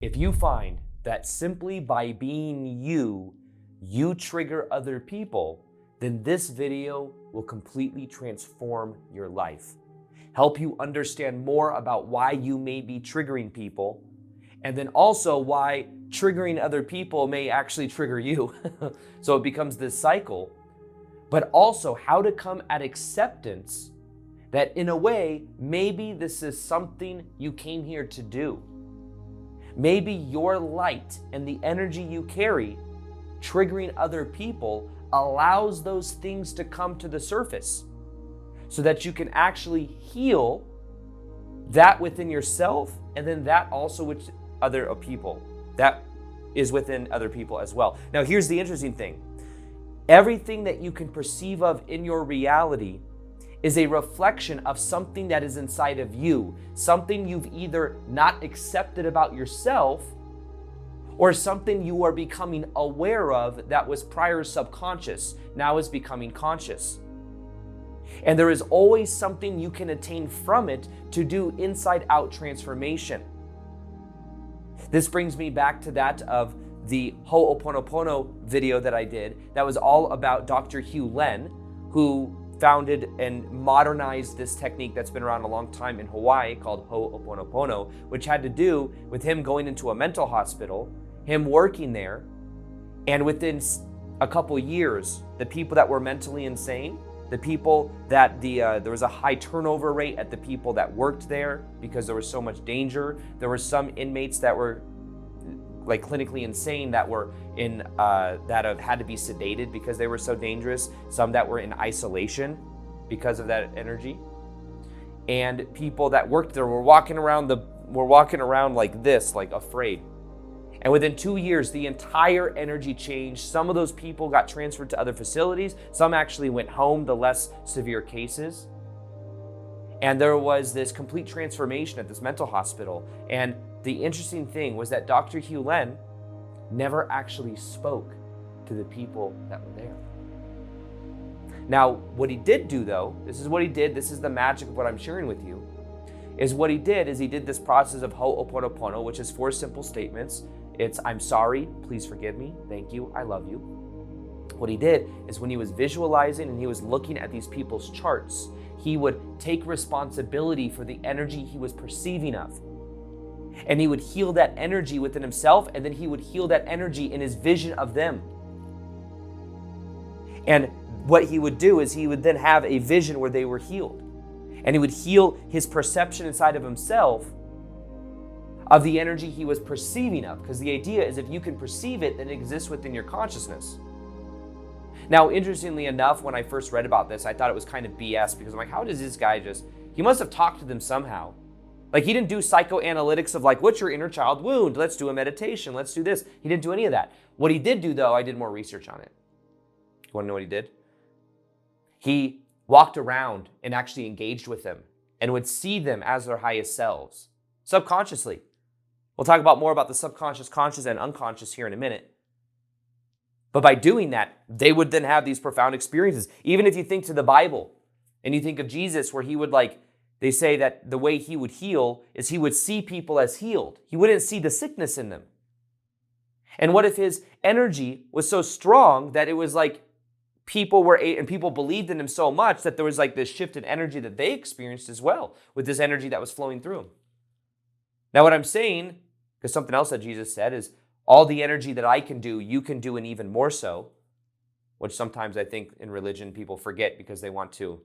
If you find that simply by being you trigger other people, then this video will completely transform your life. Help you understand more about why you may be triggering people, and then also why triggering other people may actually trigger you. So it becomes this cycle, but also how to come at acceptance that in a way, maybe this is something you came here to do. Maybe your light and the energy you carry, triggering other people, allows those things to come to the surface so that you can actually heal that within yourself, and then that also with other people. That is within other people as well. Now, here's the interesting thing. Everything that you can perceive of in your reality is a reflection of something that is inside of you, something you've either not accepted about yourself or something you are becoming aware of that was prior subconscious, now is becoming conscious. And there is always something you can attain from it to do inside out transformation. This brings me back to that of the Ho'oponopono video that I did that was all about Dr. Hugh Len, who founded and modernized this technique that's been around a long time in Hawaii called Ho'oponopono, which had to do with him going into a mental hospital, him working there, and within a couple years, the people that were mentally insane, the people that there was a high turnover rate at the people that worked there because there was so much danger. There were some inmates that were like clinically insane that were in that have had to be sedated because they were so dangerous. Some that were in isolation because of that energy, and people that worked there were walking around like this, like afraid. And within 2 years, the entire energy changed. Some of those people got transferred to other facilities. Some actually went home, the less severe cases. And there was this complete transformation at this mental hospital. And the interesting thing was that Dr. Hugh Len never actually spoke to the people that were there. Now, what he did do though, this is what he did, this is the magic of what I'm sharing with you, is what he did is he did this process of Ho'oponopono, which is 4 simple statements. It's, I'm sorry, please forgive me, thank you, I love you. What he did is when he was visualizing and he was looking at these people's charts, he would take responsibility for the energy he was perceiving of. And he would heal that energy within himself, and then he would heal that energy in his vision of them. And what he would do is he would then have a vision where they were healed. And he would heal his perception inside of himself of the energy he was perceiving of. Because the idea is if you can perceive it, then it exists within your consciousness. Now, interestingly enough, when I first read about this, I thought it was kind of BS because I'm like, how does this guy he must have talked to them somehow. Like he didn't do psychoanalytics of like, what's your inner child wound? Let's do a meditation. Let's do this. He didn't do any of that. What he did do though, I did more research on it. You want to know what he did? He walked around and actually engaged with them and would see them as their highest selves, subconsciously. We'll talk about more about the subconscious, conscious, and unconscious here in a minute. But by doing that, they would then have these profound experiences. Even if you think to the Bible and you think of Jesus where he would they say that the way he would heal is he would see people as healed. He wouldn't see the sickness in them. And what if his energy was so strong that it was like people believed in him so much that there was like this shift in energy that they experienced as well with this energy that was flowing through them. Now what I'm saying, because something else that Jesus said is, all the energy that I can do, you can do, and even more so, which sometimes I think in religion people forget because they want to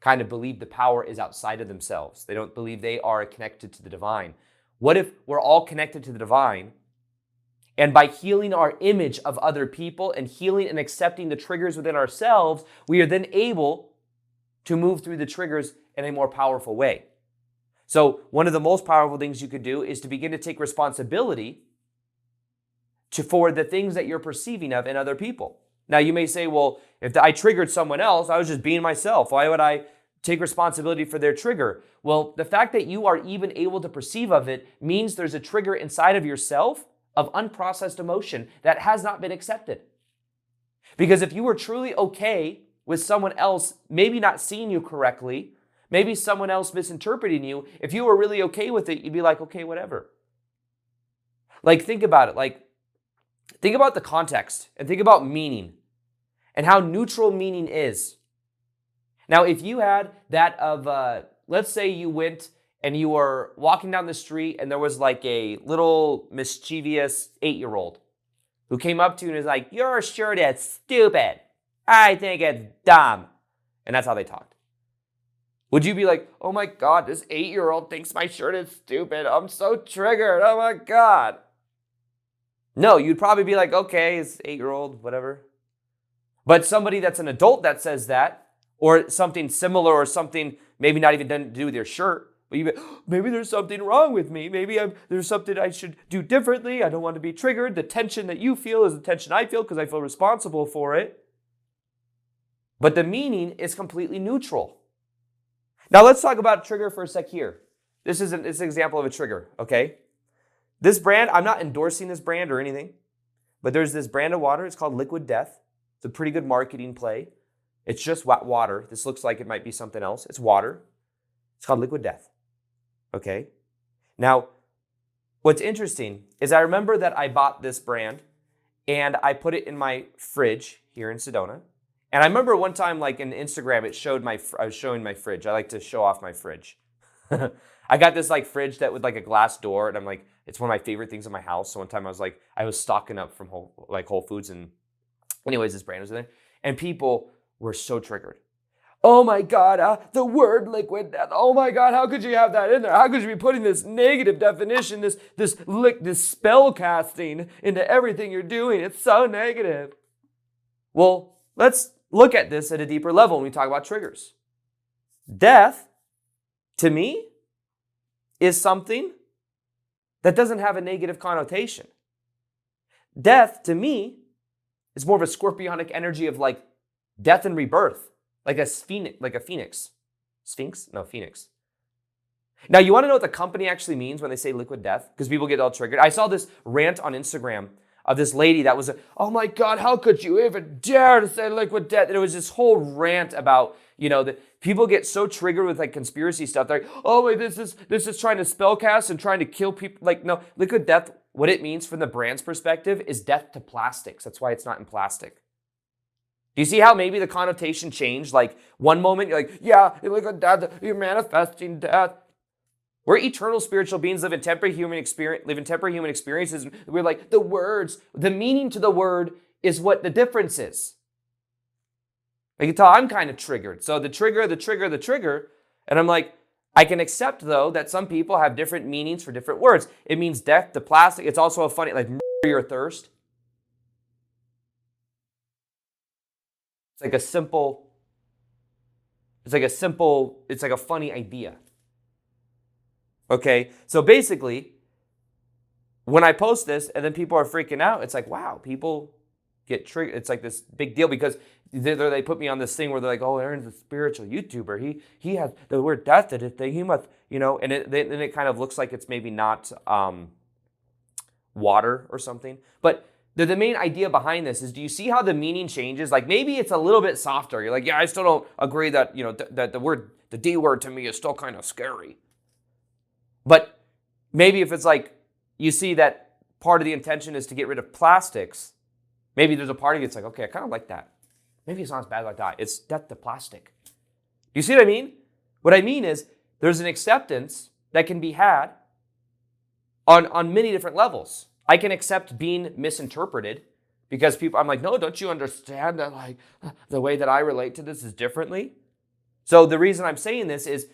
kind of believe the power is outside of themselves. They don't believe they are connected to the divine. What if we're all connected to the divine, and by healing our image of other people and healing and accepting the triggers within ourselves, we are then able to move through the triggers in a more powerful way. So one of the most powerful things you could do is to begin to take responsibility for the things that you're perceiving of in other people. Now you may say, well, if I triggered someone else, I was just being myself. Why would I take responsibility for their trigger? Well, the fact that you are even able to perceive of it means there's a trigger inside of yourself of unprocessed emotion that has not been accepted. Because if you were truly okay with someone else maybe not seeing you correctly, maybe someone else misinterpreting you, if you were really okay with it, you'd be like, okay, whatever. Like, think about it. Like, think about the context and think about meaning and how neutral meaning is. Now, if you had that of, let's say you went and you were walking down the street and there was like a little mischievous 8-year-old who came up to you and is like, your shirt is stupid. I think it's dumb. And that's how they talked. Would you be like, oh my God, this 8-year-old thinks my shirt is stupid. I'm so triggered. Oh my God. No, you'd probably be like, okay, it's 8-year-old, whatever. But somebody that's an adult that says that, or something similar, or something maybe not even done to do with your shirt, but you be, maybe there's something wrong with me. Maybe there's something I should do differently. I don't want to be triggered. The tension that you feel is the tension I feel because I feel responsible for it. But the meaning is completely neutral. Now let's talk about trigger for a sec here. This is an example of a trigger, okay? This brand, I'm not endorsing this brand or anything, but there's this brand of water. It's called Liquid Death. It's a pretty good marketing play. It's just water. This looks like it might be something else. It's water. It's called Liquid Death, okay? Now, what's interesting is I remember that I bought this brand and I put it in my fridge here in Sedona. And I remember one time, like in Instagram, I was showing my fridge. I like to show off my fridge. I got this like fridge that with like a glass door, and I'm like, it's one of my favorite things in my house. So one time I was stocking up from Whole Foods, and anyways, this brand was in there, and people were so triggered. Oh my God, the word liquid death. Oh my God, how could you have that in there? How could you be putting this negative definition, this spell casting into everything you're doing? It's so negative. Well, let's look at this at a deeper level when we talk about triggers. Death, to me, is something that doesn't have a negative connotation. Death, to me, is more of a scorpionic energy of like death and rebirth, like a phoenix. Sphinx? No, phoenix. Now, you want to know what the company actually means when they say liquid death? Because people get all triggered. I saw this rant on Instagram of this lady that was, oh my God, how could you even dare to say liquid death? And it was this whole rant about, that people get so triggered with like conspiracy stuff. They're like, oh wait, this is trying to spellcast and trying to kill people. Like, no, liquid death, what it means from the brand's perspective is death to plastics. That's why it's not in plastic. Do you see how maybe the connotation changed? Like one moment you're like, yeah, liquid death, you're manifesting death. We're eternal spiritual beings, live in temporary human experiences. We're like, the words, the meaning to the word is what the difference is. You can tell I'm kind of triggered. So the trigger. And I'm like, I can accept, though, that some people have different meanings for different words. It means death to plastic. It's also a funny, like, murder your thirst. It's like a funny idea. Okay, so basically, when I post this and then people are freaking out, it's like, wow, people get triggered. It's like this big deal because they put me on this thing where they're like, oh, Aaron's a spiritual YouTuber. He has the word death in it. He must, and then it kind of looks like it's maybe not water or something. But the main idea behind this is, do you see how the meaning changes? Like maybe it's a little bit softer. You're like, yeah, I still don't agree that, that the D word to me is still kind of scary. But maybe if it's like, you see that part of the intention is to get rid of plastics, maybe there's a part of you that's like, okay, I kind of like that. Maybe it's not as bad like that. It's death to plastic. Do you see what I mean? What I mean is there's an acceptance that can be had on many different levels. I can accept being misinterpreted because I'm like, no, don't you understand that like the way that I relate to this is differently? So the reason I'm saying this is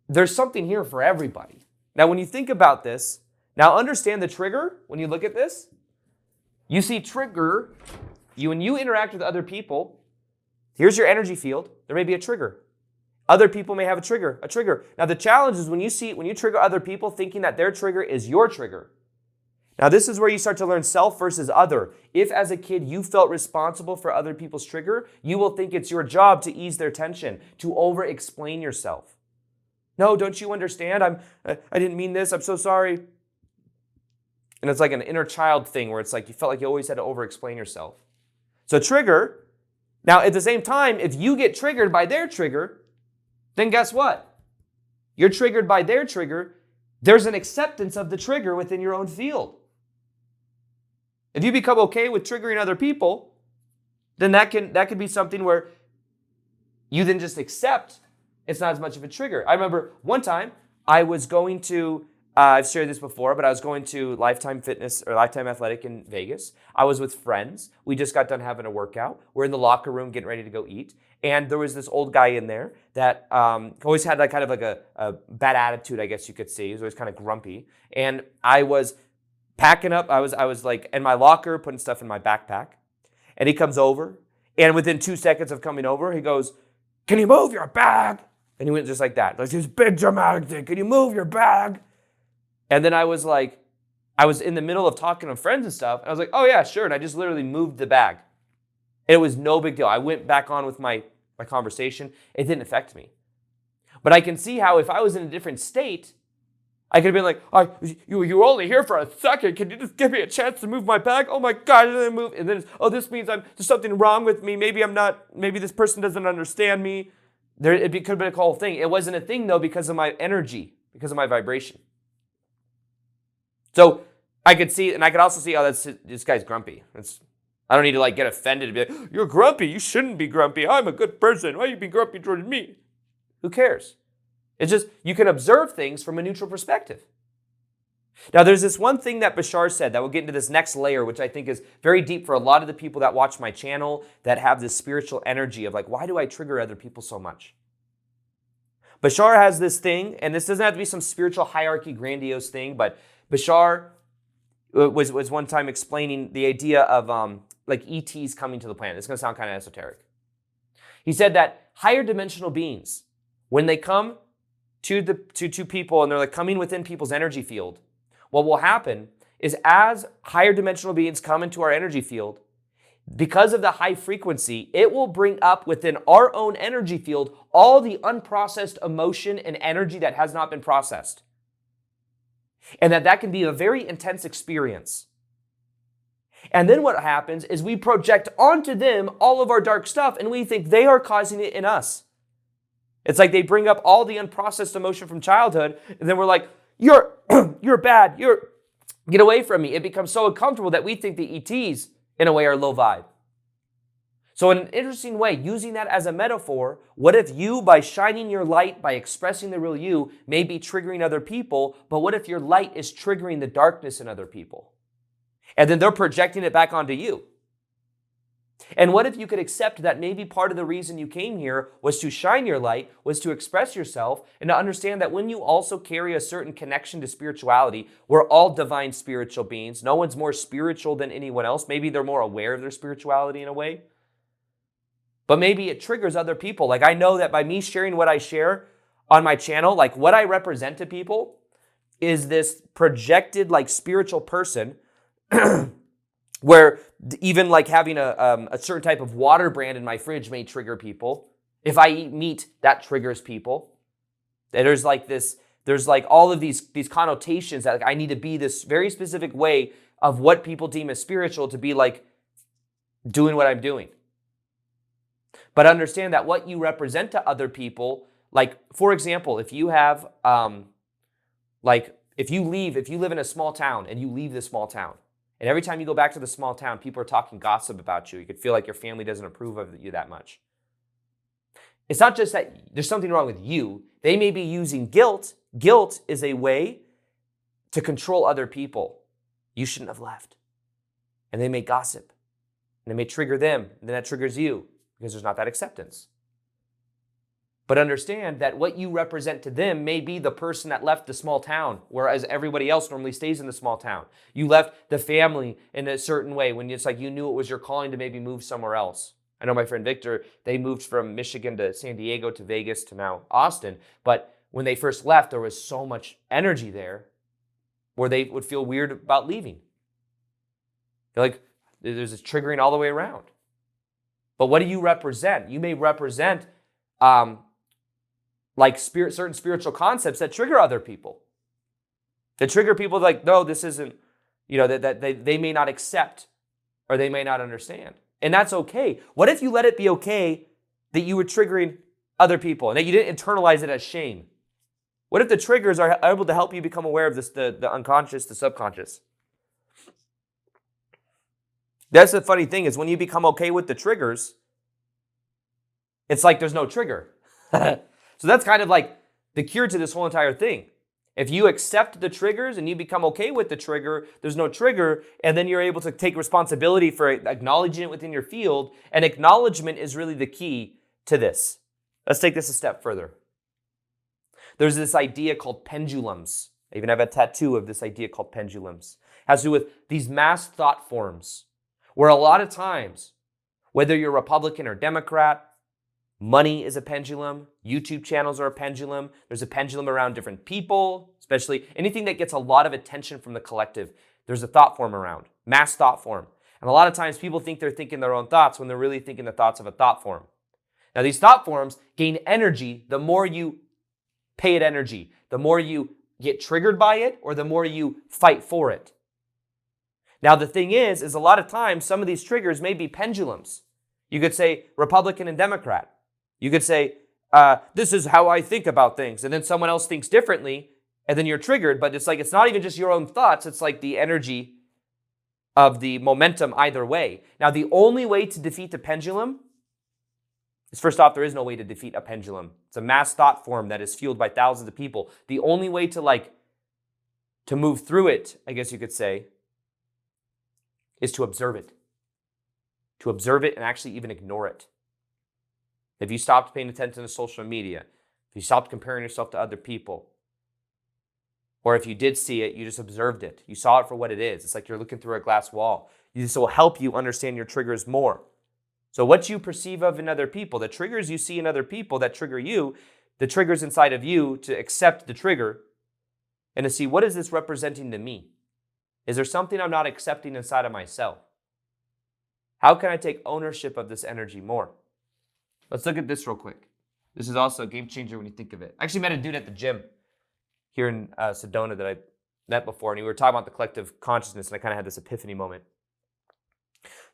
there's something here for everybody. Now, when you think about this, now understand the trigger. When you look at this, you see trigger. When you interact with other people, here's your energy field. There may be a trigger. Other people may have a trigger. Now, the challenge is when you trigger other people thinking that their trigger is your trigger. Now, this is where you start to learn self versus other. If as a kid you felt responsible for other people's trigger, you will think it's your job to ease their tension, to over-explain yourself. No, don't you understand? I didn't mean this. I'm so sorry. And it's like an inner child thing where it's like you felt like you always had to over-explain yourself. So trigger. Now, at the same time, if you get triggered by their trigger, then guess what? You're triggered by their trigger. there's an acceptance of the trigger within your own field. If you become okay with triggering other people, then that can be something where you then just accept it's not as much of a trigger. I remember one time I was going to, I've shared this before, but I was going to Lifetime Fitness or Lifetime Athletic in Vegas. I was with friends. We just got done having a workout. We're in the locker room getting ready to go eat. And there was this old guy in there that always had like kind of like a bad attitude, I guess you could say. He was always kind of grumpy. And I was packing up. I was like in my locker, putting stuff in my backpack. And he comes over. And within 2 seconds of coming over, he goes, "Can you move your bag?" And he went just like that. Like this big dramatic thing. "Can you move your bag?" And then I was like, I was in the middle of talking to friends and stuff. And I was like, "Oh yeah, sure." And I just literally moved the bag. It was no big deal. I went back on with my conversation. It didn't affect me. But I can see how if I was in a different state, I could have been like, "Oh, you were only here for a second. Can you just give me a chance to move my bag? Oh my God," and then move. And then, "Oh, this means there's something wrong with me. Maybe this person doesn't understand me." It could have been a whole thing. It wasn't a thing though because of my energy, because of my vibration. So I could see, and I could also see, oh, this guy's grumpy. I don't need to like get offended and be like, "You're grumpy. You shouldn't be grumpy. I'm a good person. Why are you being grumpy towards me?" Who cares? It's just, you can observe things from a neutral perspective. Now, there's this one thing that Bashar said that we'll get into this next layer, which I think is very deep for a lot of the people that watch my channel that have this spiritual energy of like, why do I trigger other people so much? Bashar has this thing, and this doesn't have to be some spiritual hierarchy, grandiose thing, but Bashar was one time explaining the idea of like ETs coming to the planet. It's going to sound kind of esoteric. He said that higher dimensional beings, when they come to people and they're like coming within people's energy field, what will happen is as higher dimensional beings come into our energy field, because of the high frequency, it will bring up within our own energy field all the unprocessed emotion and energy that has not been processed. And that can be a very intense experience. And then what happens is we project onto them all of our dark stuff and we think they are causing it in us. It's like they bring up all the unprocessed emotion from childhood, and then we're like, "You're bad, get away from me." It becomes so uncomfortable that we think the ETs, in a way, are low vibe. So in an interesting way, using that as a metaphor, what if you, by shining your light, by expressing the real you, may be triggering other people, but what if your light is triggering the darkness in other people? And then they're projecting it back onto you. And what if you could accept that maybe part of the reason you came here was to shine your light, was to express yourself, and to understand that when you also carry a certain connection to spirituality, we're all divine spiritual beings. No one's more spiritual than anyone else. Maybe they're more aware of their spirituality in a way. But maybe it triggers other people. Like I know that by me sharing what I share on my channel, like what I represent to people is this projected like spiritual person where even like having a certain type of water brand in my fridge may trigger people. If I eat meat, that triggers people. There's like all of these connotations that like I need to be this very specific way of what people deem as spiritual to be like doing what I'm doing. But understand that what you represent to other people, like for example, if you have if you live in a small town and you leave the small town, and every time you go back to the small town, people are talking gossip about you. You could feel like your family doesn't approve of you that much. It's not just that there's something wrong with you. They may be using guilt. Guilt is a way to control other people. You shouldn't have left. And they may gossip. And it may trigger them. And then that triggers you because there's not that acceptance. But understand that what you represent to them may be the person that left the small town, whereas everybody else normally stays in the small town. You left the family in a certain way when it's like you knew it was your calling to maybe move somewhere else. I know my friend Victor, they moved from Michigan to San Diego to Vegas to now Austin. But when they first left, there was so much energy there where they would feel weird about leaving. They're like, there's this triggering all the way around. But what do you represent? You may represent certain spiritual concepts that trigger other people. That trigger people like, no, this isn't, that they may not accept or they may not understand. And that's okay. What if you let it be okay that you were triggering other people and that you didn't internalize it as shame? What if the triggers are able to help you become aware of this, the unconscious, the subconscious? That's the funny thing is when you become okay with the triggers, it's like there's no trigger. So that's kind of like the cure to this whole entire thing. If you accept the triggers and you become okay with the trigger, there's no trigger, and then you're able to take responsibility for acknowledging it within your field, and acknowledgement is really the key to this. Let's take this a step further. There's this idea called pendulums. I even have a tattoo of this idea called pendulums. It has to do with these mass thought forms, where a lot of times, whether you're Republican or Democrat, money is a pendulum, YouTube channels are a pendulum, there's a pendulum around different people, especially anything that gets a lot of attention from the collective, there's a thought form around, mass thought form. And a lot of times people think they're thinking their own thoughts when they're really thinking the thoughts of a thought form. Now these thought forms gain energy the more you pay it energy, the more you get triggered by it, or the more you fight for it. Now the thing is a lot of times some of these triggers may be pendulums. You could say Republican and Democrat. You could say, this is how I think about things. And then someone else thinks differently, and then you're triggered. But it's like, it's not even just your own thoughts. It's like the energy of the momentum either way. Now, the only way to defeat the pendulum is, first off, there is no way to defeat a pendulum. It's a mass thought form that is fueled by thousands of people. The only way to move through it, I guess you could say, is to observe it. To observe it and actually even ignore it. If you stopped paying attention to social media, if you stopped comparing yourself to other people, or if you did see it, you just observed it. You saw it for what it is. It's like you're looking through a glass wall. This will help you understand your triggers more. So what you perceive of in other people, the triggers you see in other people that trigger you, the triggers inside of you to accept the trigger and to see, what is this representing to me? Is there something I'm not accepting inside of myself? How can I take ownership of this energy more? Let's look at this real quick. This is also a game changer when you think of it. I actually met a dude at the gym here in Sedona that I met before, and we were talking about the collective consciousness, and I kind of had this epiphany moment.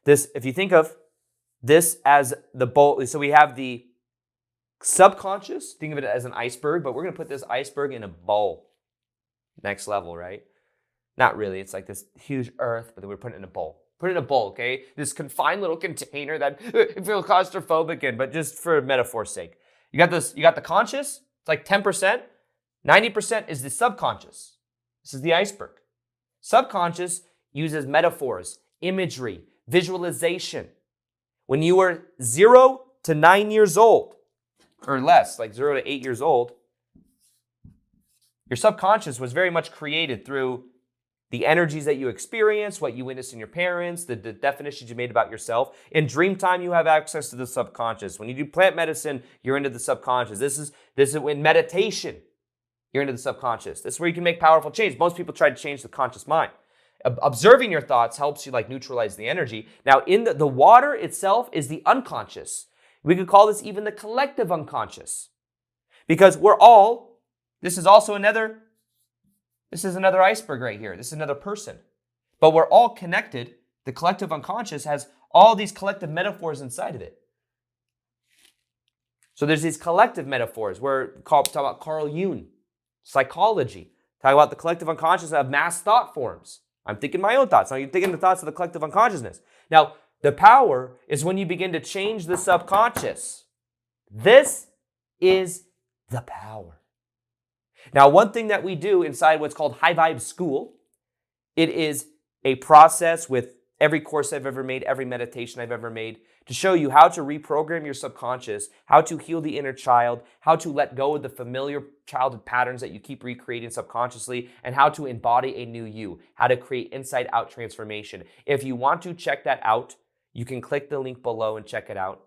This, if you think of this as the bowl, so we have the subconscious, think of it as an iceberg, but we're going to put this iceberg in a bowl. Next level, right? Not really. It's like this huge earth, but then we're putting it in a bowl. Put it in a bowl, okay? This confined little container that you feel claustrophobic in, but just for metaphor's sake. You got the conscious, it's like 10%. 90% is the subconscious. This is the iceberg. Subconscious uses metaphors, imagery, visualization. When you were 0 to 9 years old, or less, like 0 to 8 years old, your subconscious was very much created through the energies that you experience, what you witnessed in your parents, the definitions you made about yourself. In dream time, you have access to the subconscious. When you do plant medicine, you're into the subconscious. This is in meditation, you're into the subconscious. This is where you can make powerful change. Most people try to change the conscious mind. Observing your thoughts helps you neutralize the energy. Now, in the water itself is the unconscious. We could call this even the collective unconscious, because this is another iceberg right here. This is another person. But we're all connected. The collective unconscious has all these collective metaphors inside of it. So there's these collective metaphors. We're talking about Carl Jung, psychology. Talking about the collective unconscious of mass thought forms. I'm thinking my own thoughts. Now you're thinking the thoughts of the collective unconsciousness. Now, the power is when you begin to change the subconscious. This is the power. Now, one thing that we do inside what's called High Vibe School, it is a process with every course I've ever made, every meditation I've ever made, to show you how to reprogram your subconscious, how to heal the inner child, how to let go of the familiar childhood patterns that you keep recreating subconsciously, and how to embody a new you, how to create inside-out transformation. If you want to check that out, you can click the link below and check it out,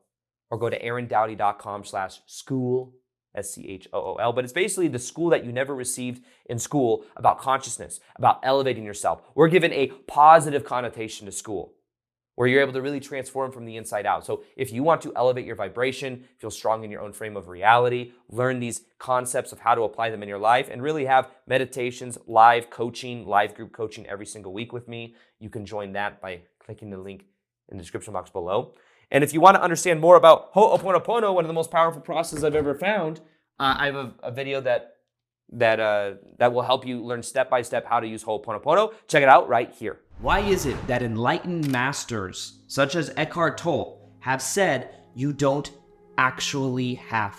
or go to aarondoughty.com/school. SCHOOL, but it's basically the school that you never received in school about consciousness, about elevating yourself. We're given a positive connotation to school where you're able to really transform from the inside out. So if you want to elevate your vibration, feel strong in your own frame of reality, learn these concepts of how to apply them in your life, and really have meditations, live coaching, live group coaching every single week with me, you can join that by clicking the link in the description box below. And if you want to understand more about Ho'oponopono, one of the most powerful processes I've ever found, I have a video that that will help you learn step-by-step how to use Ho'oponopono. Check it out right here. Why is it that enlightened masters, such as Eckhart Tolle, have said you don't actually have